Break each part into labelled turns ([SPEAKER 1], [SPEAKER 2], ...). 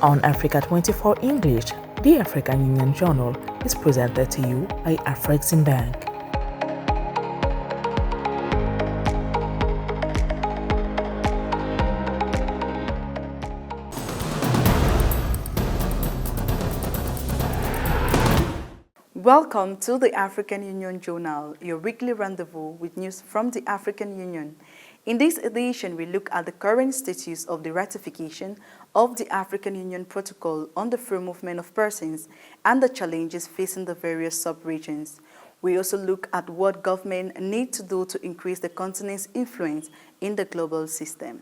[SPEAKER 1] On Africa 24 English, the African Union Journal is presented to you by Afreximbank.
[SPEAKER 2] Welcome to the African Union Journal, your weekly rendezvous with news from the African Union. In this edition, we look at the current status of the ratification of the African Union Protocol on the free movement of persons and the challenges facing the various sub-regions. We also look at what government need to do to increase the continent's influence in the global system.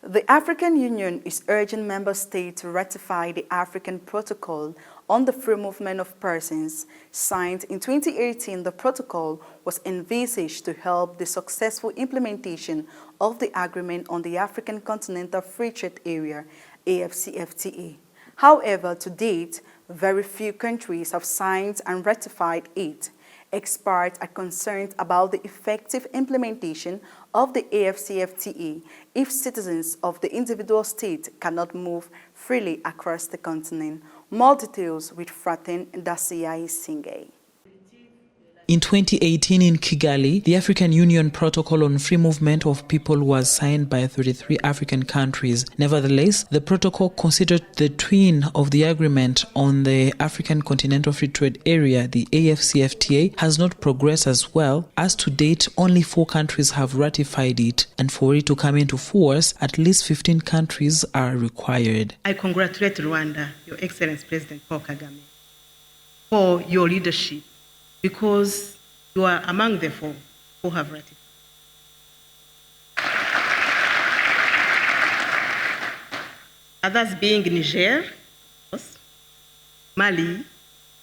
[SPEAKER 2] The African Union is urging member states to ratify the African Protocol on the free movement of persons. Signed in 2018, the protocol was envisaged to help the successful implementation of the Agreement on the African Continental Free Trade Area, AfCFTA. However, to date, very few countries have signed and ratified it. Experts are concerned about the effective implementation of the AfCFTA if citizens of the individual state cannot move freely across the continent. More details with Fratin Dasiai Singay.
[SPEAKER 3] In 2018 in Kigali, the African Union Protocol on Free Movement of People was signed by 33 African countries. Nevertheless, the protocol, considered the twin of the Agreement on the African Continental Free Trade Area, the AfCFTA, has not progressed as well. As to date, only 4 countries have ratified it, and for it to come into force, at least 15 countries are required.
[SPEAKER 4] I congratulate Rwanda, Your Excellency President Paul Kagame, for your leadership, because you are among the 4 who have ratified. Others being Niger, Mali,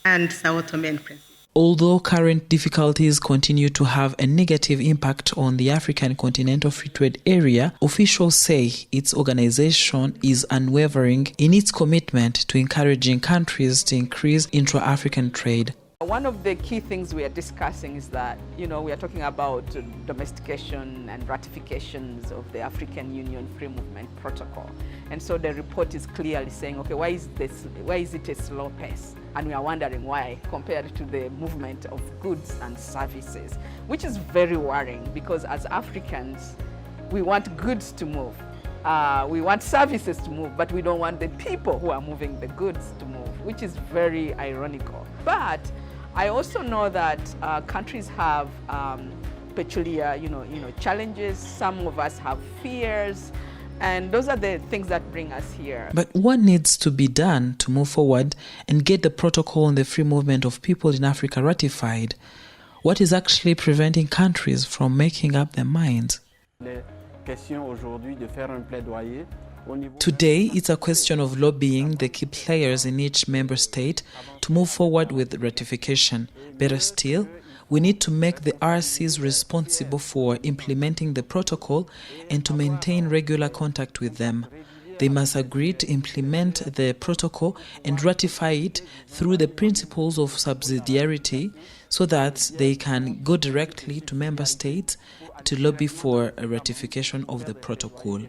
[SPEAKER 4] and Sao Tome and Principe.
[SPEAKER 3] Although current difficulties continue to have a negative impact on the African Continental Free Trade Area, officials say its organization is unwavering in its commitment to encouraging countries to increase intra-African trade.
[SPEAKER 5] One of the key things we are discussing is that, we are talking about domestication and ratifications of the African Union Free Movement Protocol. And so the report is clearly saying, okay, why is it a slow pace? And we are wondering why, compared to the movement of goods and services, which is very worrying, because as Africans, we want goods to move. We want services to move, but we don't want the people who are moving the goods to move, which is very ironical. But I also know that countries have peculiar, challenges. Some of us have fears, and those are the things that bring us here.
[SPEAKER 3] But what needs to be done to move forward and get the protocol on the free movement of people in Africa ratified? What is actually preventing countries from making up their minds? Today, it's a question of lobbying the key players in each member state to move forward with ratification. Better still, we need to make the RCs responsible for implementing the protocol and to maintain regular contact with them. They must agree to implement the protocol and ratify it through the principles of subsidiarity so that they can go directly to member states to lobby for a ratification of the protocol.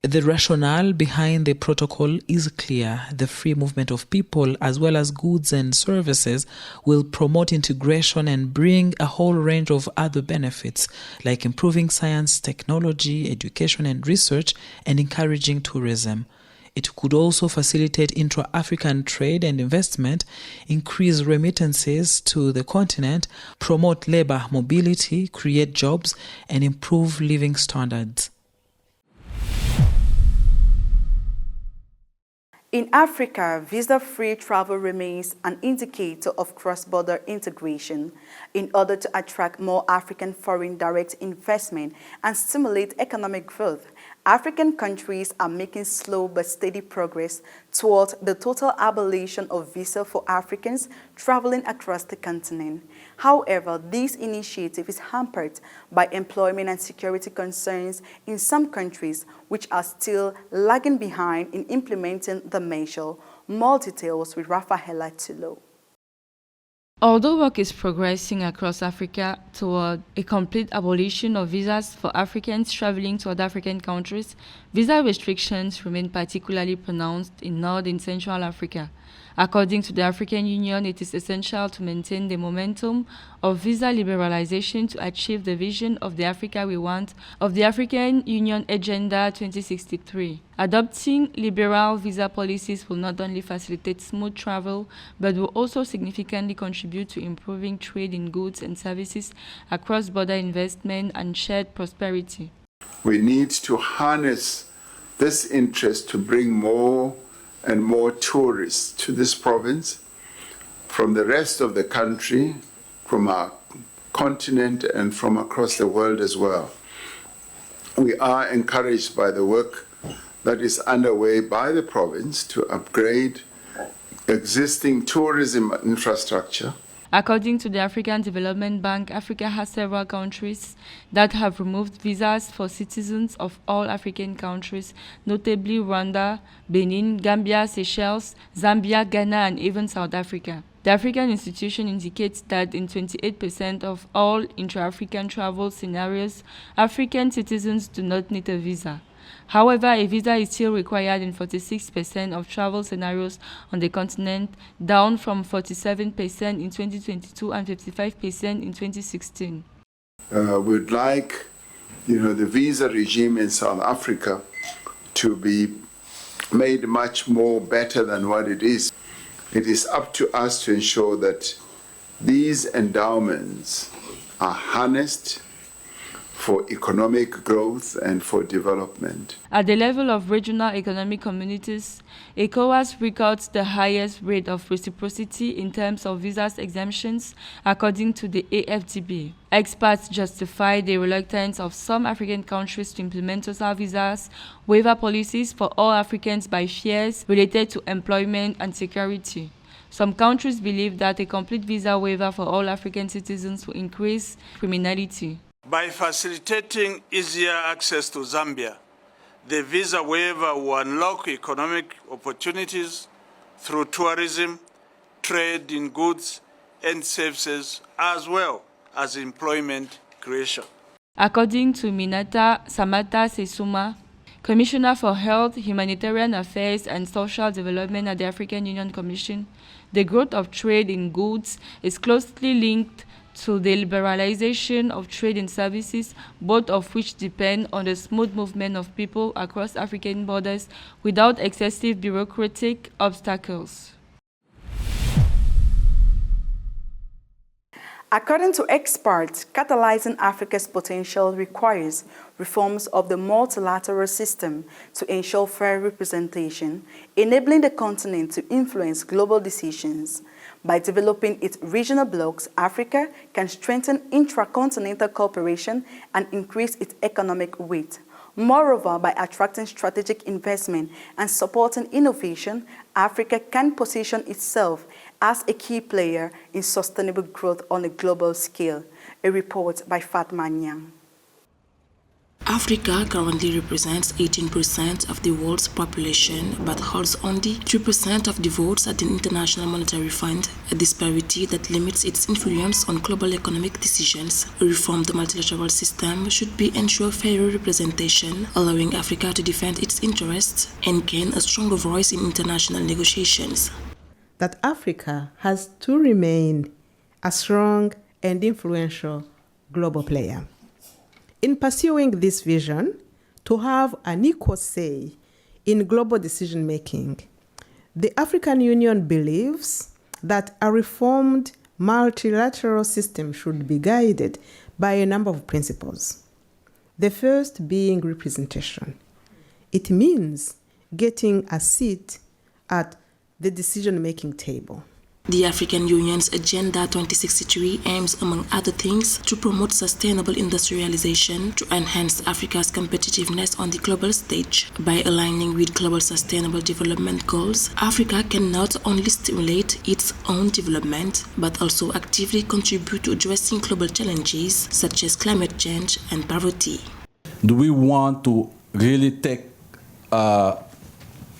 [SPEAKER 3] The rationale behind the protocol is clear. The free movement of people as well as goods and services will promote integration and bring a whole range of other benefits like improving science, technology, education and research, and encouraging tourism. It could also facilitate intra-African trade and investment, increase remittances to the continent, promote labor mobility, create jobs, and improve living standards.
[SPEAKER 2] In Africa, visa-free travel remains an indicator of cross-border integration. In order to attract more African foreign direct investment and stimulate economic growth, African countries are making slow but steady progress toward the total abolition of visa for Africans traveling across the continent. However, this initiative is hampered by employment and security concerns in some countries, which are still lagging behind in implementing the measure. More details with Rafaela Tulo.
[SPEAKER 6] Although work is progressing across Africa toward a complete abolition of visas for Africans traveling to other African countries, visa restrictions remain particularly pronounced in North and Central Africa. According to the African Union, it is essential to maintain the momentum of visa liberalization to achieve the vision of the Africa we want of the African Union Agenda 2063. Adopting liberal visa policies will not only facilitate smooth travel, but will also significantly contribute to improving trade in goods and services, cross-border investment, and shared prosperity.
[SPEAKER 7] We need to harness this interest to bring more and more tourists to this province from the rest of the country, from our continent, and from across the world as well. We are encouraged by the work that is underway by the province to upgrade existing tourism infrastructure.
[SPEAKER 6] According to the African Development Bank, Africa has several countries that have removed visas for citizens of all African countries, notably Rwanda, Benin, Gambia, Seychelles, Zambia, Ghana, and even South Africa. The African institution indicates that in 28% of all intra-African travel scenarios, African citizens do not need a visa. However, a visa is still required in 46% of travel scenarios on the continent, down from 47% in 2022 and 55% in 2016.
[SPEAKER 7] We'd like, the visa regime in South Africa to be made much more better than what it is. It is up to us to ensure that these endowments are harnessed for economic growth and for development.
[SPEAKER 6] At the level of regional economic communities, ECOWAS records the highest rate of reciprocity in terms of visa exemptions, according to the AfDB. Experts justify the reluctance of some African countries to implement total visas waiver policies for all Africans by fears related to employment and security. Some countries believe that a complete visa waiver for all African citizens will increase criminality.
[SPEAKER 8] By facilitating easier access to Zambia, the visa waiver will unlock economic opportunities through tourism, trade in goods and services, as well as employment creation.
[SPEAKER 6] According to Minata Samata Sesuma, Commissioner for Health, Humanitarian Affairs and Social Development at the African Union Commission, the growth of trade in goods is closely linked to the liberalization of trade and services, both of which depend on the smooth movement of people across African borders without excessive bureaucratic obstacles.
[SPEAKER 2] According to experts, catalyzing Africa's potential requires reforms of the multilateral system to ensure fair representation, enabling the continent to influence global decisions. By developing its regional blocs, Africa can strengthen intracontinental cooperation and increase its economic weight. Moreover, by attracting strategic investment and supporting innovation, Africa can position itself as a key player in sustainable growth on a global scale. A report by Fatma Nyang.
[SPEAKER 9] Africa currently represents 18% of the world's population, but holds only 3% of the votes at the International Monetary Fund, a disparity that limits its influence on global economic decisions. A reformed multilateral system should be ensure fairer representation, allowing Africa to defend its interests and gain a stronger voice in international negotiations.
[SPEAKER 10] That Africa has to remain a strong and influential global player. In pursuing this vision, to have an equal say in global decision-making, the African Union believes that a reformed multilateral system should be guided by a number of principles. The first being representation. It means getting a seat at the decision-making table.
[SPEAKER 9] The African Union's Agenda 2063 aims, among other things, to promote sustainable industrialization, to enhance Africa's competitiveness on the global stage. By aligning with global sustainable development goals, Africa can not only stimulate its own development, but also actively contribute to addressing global challenges such as climate change and poverty.
[SPEAKER 11] Do we want to really take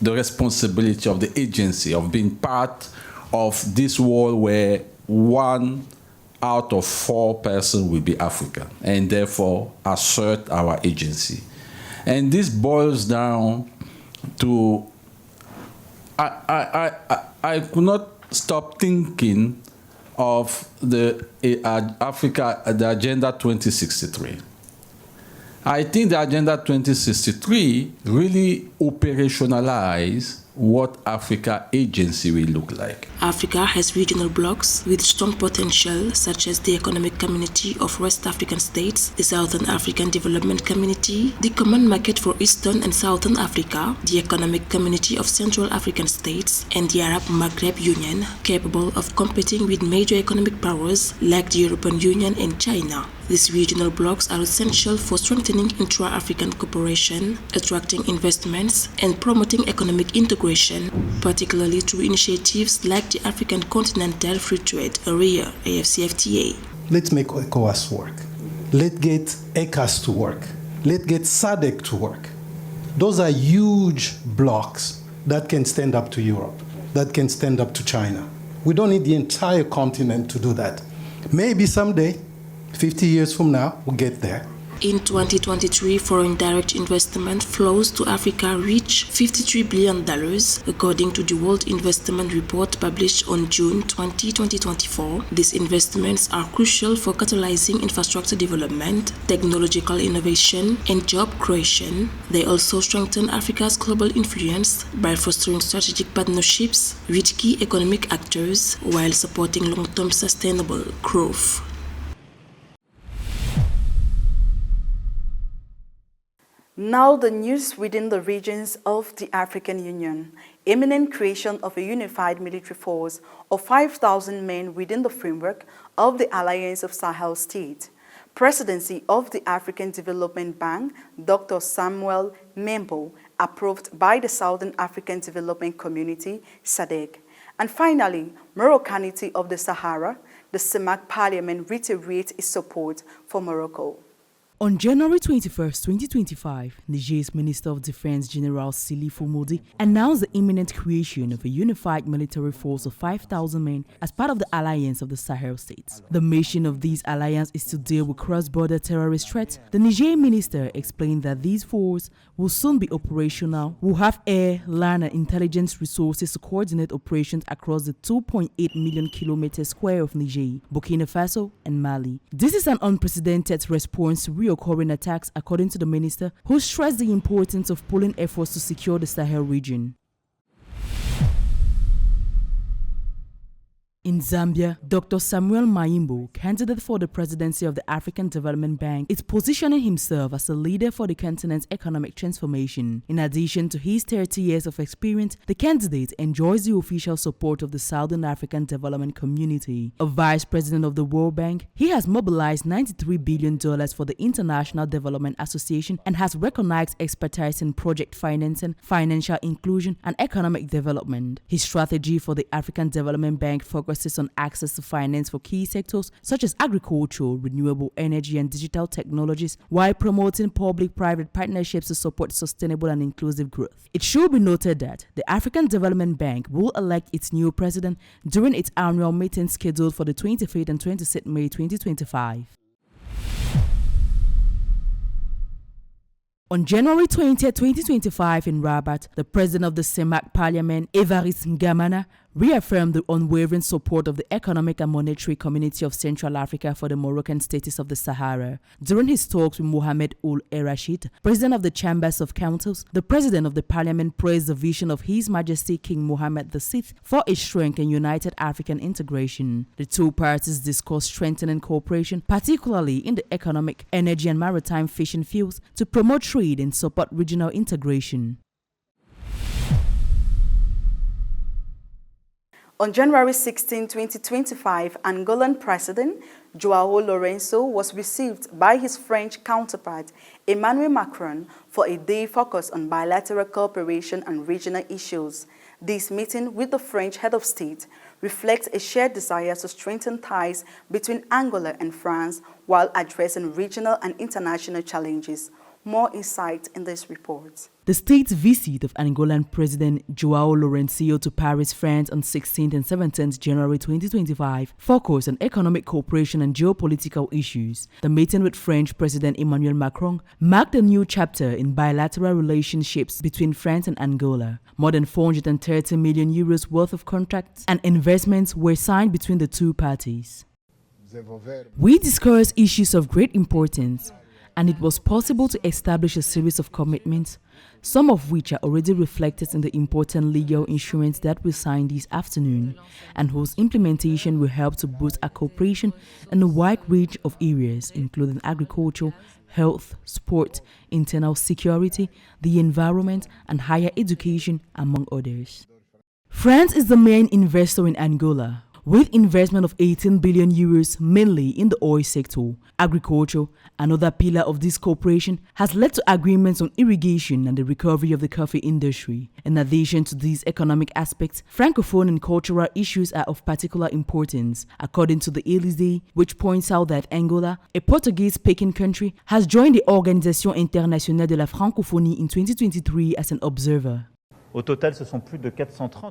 [SPEAKER 11] the responsibility of the agency of being part of this world where 1 out of 4 persons will be African, and therefore assert our agency. And this boils down to, I could not stop thinking of the Agenda 2063. I think the Agenda 2063 really operationalized what Africa agency will look like.
[SPEAKER 9] Africa has regional blocs with strong potential, such as the Economic Community of West African States, the Southern African Development Community, the Common Market for Eastern and Southern Africa, the Economic Community of Central African States, and the Arab Maghreb Union, capable of competing with major economic powers like the European Union and China. These regional blocs are essential for strengthening intra-African cooperation, attracting investments, and promoting economic integration, particularly through initiatives like the African Continental Free Trade Area, AfCFTA.
[SPEAKER 12] Let's make ECOWAS work. Let's get ECAS to work. Let's get SADC to work. Those are huge blocs that can stand up to Europe, that can stand up to China. We don't need the entire continent to do that. Maybe someday, 50 years from now, we'll get there.
[SPEAKER 9] In 2023, foreign direct investment flows to Africa reached $53 billion, according to the World Investment Report published on June 20, 2024. These investments are crucial for catalyzing infrastructure development, technological innovation, and job creation. They also strengthen Africa's global influence by fostering strategic partnerships with key economic actors while supporting long-term sustainable growth.
[SPEAKER 2] Now the news within the regions of the African Union. Imminent creation of a unified military force of 5,000 men within the framework of the Alliance of Sahel States. Presidency of the African Development Bank, Dr. Samuel Membo, approved by the Southern African Development Community, SADC. And finally, Moroccanity of the Sahara, the CEMAC Parliament reiterates its support for Morocco.
[SPEAKER 1] On January 21, 2025, Niger's Minister of Defense General Silifu Modi announced the imminent creation of a unified military force of 5,000 men as part of the Alliance of the Sahel States. The mission of this alliance is to deal with cross-border terrorist threats. The Niger minister explained that these forces will soon be operational, will have air, land, and intelligence resources to coordinate operations across the 2.8 million kilometers square of Niger, Burkina Faso, and Mali. This is an unprecedented response to reoccurring attacks, according to the minister, who stressed the importance of pulling efforts to secure the Sahel region. In Zambia, Dr. Samuel Maimbo, candidate for the presidency of the African Development Bank, is positioning himself as a leader for the continent's economic transformation. In addition to his 30 years of experience, the candidate enjoys the official support of the Southern African Development Community. A vice president of the World Bank, he has mobilized $93 billion for the International Development Association and has recognized expertise in project financing, financial inclusion, and economic development. His strategy for the African Development Bank focuses on access to finance for key sectors such as agriculture, renewable energy, and digital technologies, while promoting public-private partnerships to support sustainable and inclusive growth. It should be noted that the African Development Bank will elect its new president during its annual meeting scheduled for the 25th and 26th May 2025. On January 20, 2025 in Rabat, the president of the CEMAC Parliament, Evariste Ngamana, reaffirmed the unwavering support of the Economic and Monetary Community of Central Africa for the Moroccan status of the Sahara. During his talks with Mohamed Ould El-Rachid, president of the Chambers of Councils, the president of the parliament praised the vision of His Majesty King Mohammed VI for a strength and united African integration. The two parties discussed strengthening cooperation, particularly in the economic, energy, and maritime fishing fields, to promote trade and support regional integration.
[SPEAKER 2] On January 16, 2025, Angolan President João Lourenço was received by his French counterpart Emmanuel Macron for a day focused on bilateral cooperation and regional issues. This meeting with the French head of state reflects a shared desire to strengthen ties between Angola and France while addressing regional and international challenges. More insight in this report.
[SPEAKER 1] The state's visit of Angolan President João Lourenço to Paris, France on 16th and 17th January 2025 focused on economic cooperation and geopolitical issues. The meeting with French President Emmanuel Macron marked a new chapter in bilateral relationships between France and Angola. More than 430 million euros worth of contracts and investments were signed between the two parties. We discussed issues of great importance, and it was possible to establish a series of commitments, some of which are already reflected in the important legal instruments that we signed this afternoon, and whose implementation will help to boost our cooperation in a wide range of areas, including agriculture, health, sport, internal security, the environment, and higher education, among others. France is the main investor in Angola, with investment of 18 billion euros mainly in the oil sector. Agriculture, another pillar of this cooperation, has led to agreements on irrigation and the recovery of the coffee industry. In addition to these economic aspects, francophone and cultural issues are of particular importance, according to the Utilisées, which points out that Angola, a Portuguese-speaking country, has joined the Organisation Internationale de la Francophonie in 2023 as an observer.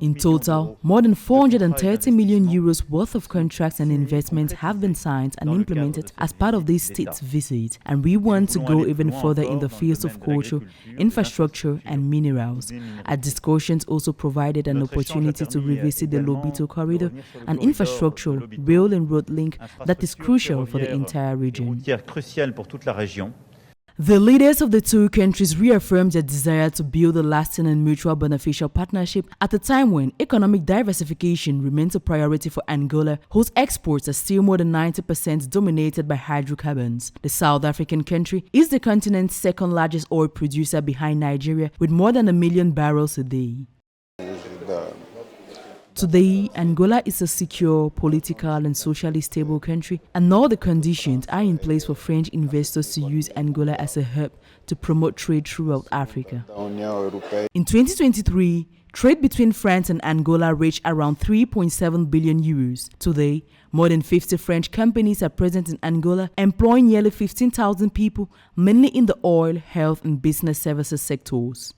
[SPEAKER 1] In total, more than 430 million euros worth of contracts and investments have been signed and implemented as part of this state's visit, and we want to go even further in the fields of culture, infrastructure, and minerals. Our discussions also provided an opportunity to revisit the Lobito corridor, an infrastructure, rail and road link that is crucial for the entire region. The leaders of the two countries reaffirmed their desire to build a lasting and mutual beneficial partnership at a time when economic diversification remains a priority for Angola, whose exports are still more than 90% dominated by hydrocarbons. The South African country is the continent's second largest oil producer behind Nigeria, with more than 1 million barrels a day. Today, Angola is a secure, political and socially stable country, and all the conditions are in place for French investors to use Angola as a hub to promote trade throughout Africa. In 2023, trade between France and Angola reached around 3.7 billion euros. Today, more than 50 French companies are present in Angola, employing nearly 15,000 people, mainly in the oil, health and business services sectors.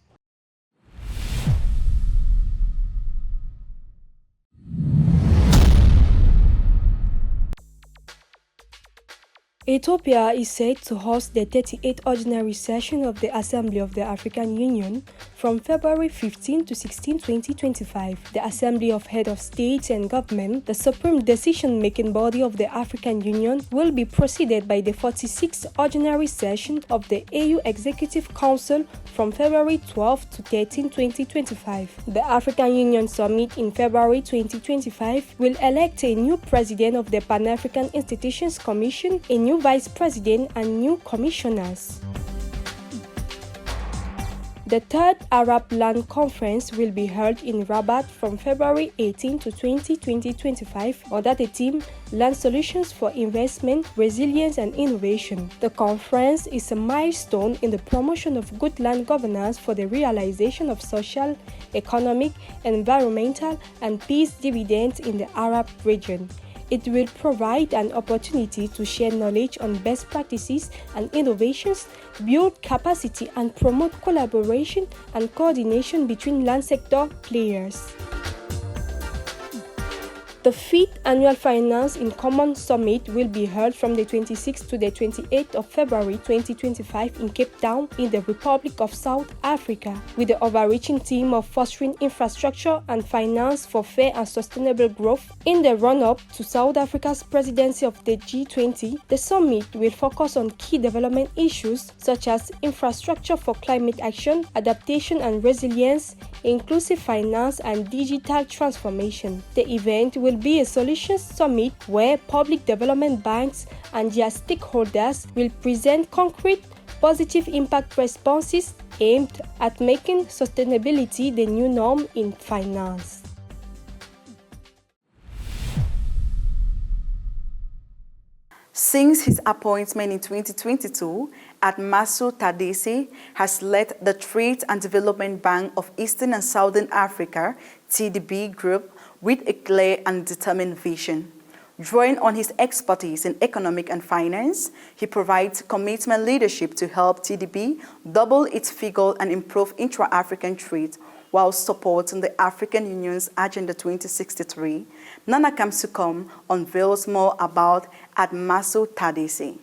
[SPEAKER 13] Ethiopia is set to host the 38th Ordinary Session of the Assembly of the African Union from February 15 to 16, 2025. The Assembly of Heads of State and Government, the supreme decision-making body of the African Union, will be preceded by the 46th Ordinary Session of the AU Executive Council from February 12 to 13, 2025. The African Union Summit in February 2025 will elect a new president of the Pan-African Institutions Commission, a new vice president and new commissioners. The third Arab Land Conference will be held in Rabat from February 18 to 20, 2025 under the theme Land Solutions for Investment, Resilience and Innovation. The conference is a milestone in the promotion of good land governance for the realization of social, economic, environmental and peace dividends in the Arab region. It will provide an opportunity to share knowledge on best practices and innovations, build capacity and promote collaboration and coordination between land sector players. The 5th Annual Finance in Common Summit will be held from the 26th to the 28th of February 2025 in Cape Town in the Republic of South Africa, with the overreaching theme of fostering infrastructure and finance for fair and sustainable growth. In the run-up to South Africa's presidency of the G20, the summit will focus on key development issues such as infrastructure for climate action, adaptation and resilience, inclusive finance and digital transformation. The event will be a solutions summit where public development banks and their stakeholders will present concrete, positive impact responses aimed at making sustainability the new norm in finance.
[SPEAKER 2] Since his appointment in 2022, Admasu Tadesse has led the Trade and Development Bank of Eastern and Southern Africa, TDB Group, with a clear and determined vision. Drawing on his expertise in economic and finance, he provides commitment leadership to help TDB double its figure and improve intra-African trade while supporting the African Union's Agenda 2063. Nana Kamsukom unveils more about Admaso Tadese.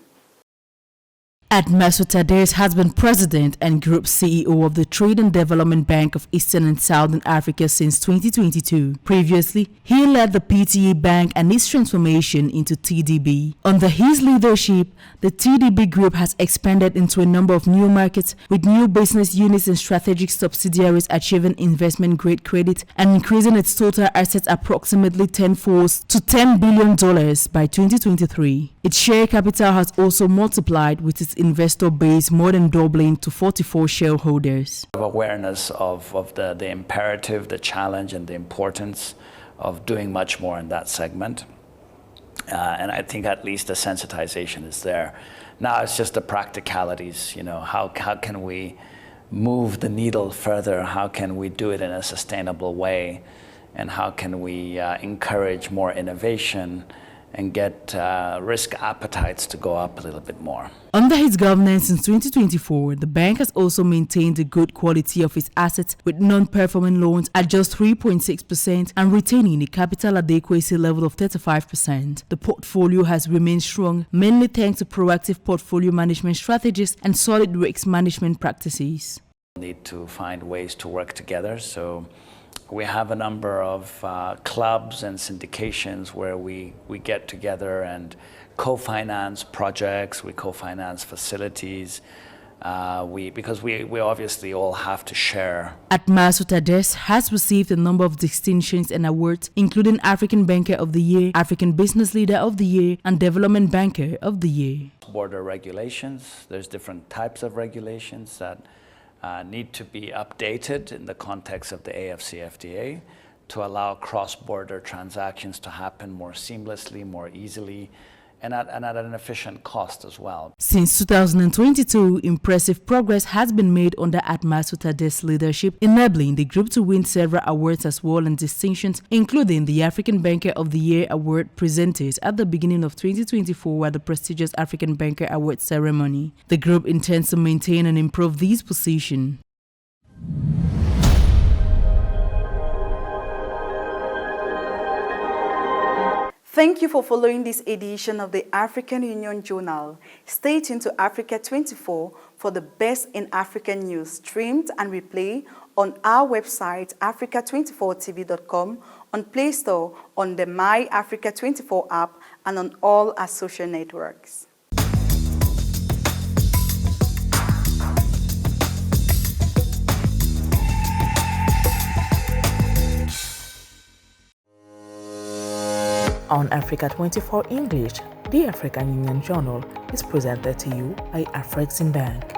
[SPEAKER 1] Admaso Tadese has been president and group CEO of the Trade and Development Bank of Eastern and Southern Africa since 2022. Previously, he led the PTA Bank and its transformation into TDB. Under his leadership, the TDB Group has expanded into a number of new markets, with new business units and strategic subsidiaries achieving investment-grade credit and increasing its total assets approximately tenfold to $10 billion by 2023. Its share capital has also multiplied, with its investor base more than doubling to 44 shareholders.
[SPEAKER 14] Awareness of the imperative, the challenge, and the importance of doing much more in that segment. And I think at least the sensitization is there. Now it's just the practicalities, how can we move the needle further? How can we do it in a sustainable way? And how can we encourage more innovation and get risk appetites to go up a little bit more.
[SPEAKER 1] Under his governance since 2024, the bank has also maintained the good quality of its assets, with non-performing loans at just 3.6% and retaining a capital adequacy level of 35%. The portfolio has remained strong, mainly thanks to proactive portfolio management strategies and solid risk management practices.
[SPEAKER 14] We need to find ways to work together. So we have a number of clubs and syndications where we get together and co-finance projects, we co-finance facilities, because we obviously all have to share.
[SPEAKER 1] Admaso Tadese has received a number of distinctions and awards, including African Banker of the Year, African Business Leader of the Year, and Development Banker of the Year.
[SPEAKER 14] Border regulations, there's different types of regulations that need to be updated in the context of the AFCFTA to allow cross-border transactions to happen more seamlessly, more easily, and at an efficient cost as well.
[SPEAKER 1] Since 2022, impressive progress has been made under Admaso Tadese's leadership, enabling the group to win several awards as well and distinctions, including the African Banker of the Year award presented at the beginning of 2024 at the prestigious African Banker Award ceremony. The group intends to maintain and improve these positions.
[SPEAKER 2] Thank you for following this edition of the African Union Journal. Stay tuned to Africa 24 for the best in African news, streamed and replayed on our website, africa24tv.com, on Play Store, on the My Africa 24 app, and on all our social networks.
[SPEAKER 1] On Africa 24 English, the African Union Journal is presented to you by Afrexim Bank.